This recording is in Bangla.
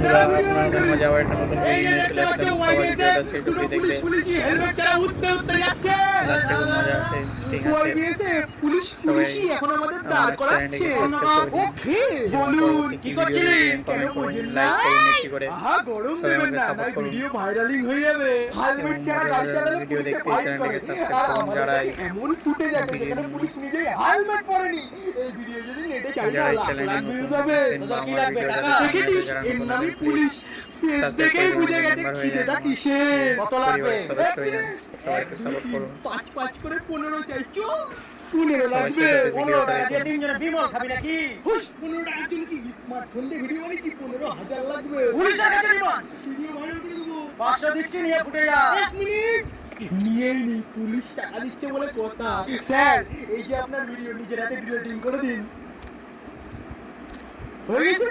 বন্ধুরা, আপনার মজা আবার একটা নতুন ভিডিও নিয়ে চলে আসলাম। সবাই ভিডিওটা শেষ অবধি দেখবে। লাস্টে খুব মজা আছে, ইন্টারেস্টিং আছে। সবাই আমার চ্যানেলটিকে সাবস্ক্রাইব করে দিন এবং পরবর্তী কি ভিডিও দেখবেন কমেন্ট করুন, লাইক করুন একটি করে। সবাই আমাকে সাপোর্ট করুন ভিডিও ভাইরালিং হয়ে যাবে। হেলমেট ছাড়া গাড়ি চালালে ভিডিও পুলিশে দেখতে ফাইন করে। চ্যানেলটিকে সাবস্ক্রাইব আর করুন। যারা এমন ফুটেজ আছে যেখানে পুলিশ নিজেই হেলমেট পরেনি। এই ভিডিও যদি নেটে চাই না লাখ লাখ ভিউজ হবে। তোদের কি লাগবে টাকা? দেখেছিস এর নামে পুলিশ ফেস দেখেই বুঝে গেছে খিদেটা কিসের। কত লাগবে? সবাইকে সাপোর্ট করুন। 5 করে 15 চাইছো? 15 লাগবে। 15 টাকা দিয়ে তিনজনে বিমল খাবি নাকি? হুশ 15 টাকার জন্য কি স্মার্টফোন দিয়ে ভিডিও বানাই কি 15,000 লাগবে? পুলিশের কাছে রিমান্ড। ভিডিও ভাইরাল করে দেবো। 500 দিচ্ছি নিয়ে ফুটে যা। 1 মিনিট। নিয়েই নি পুলিশ টাকা দিচ্ছে বলে কথা। স্যার এই যে আপনার ভিডিও নিজের হাতে ডিলিটিং করে দিন। হয়ে গেছে?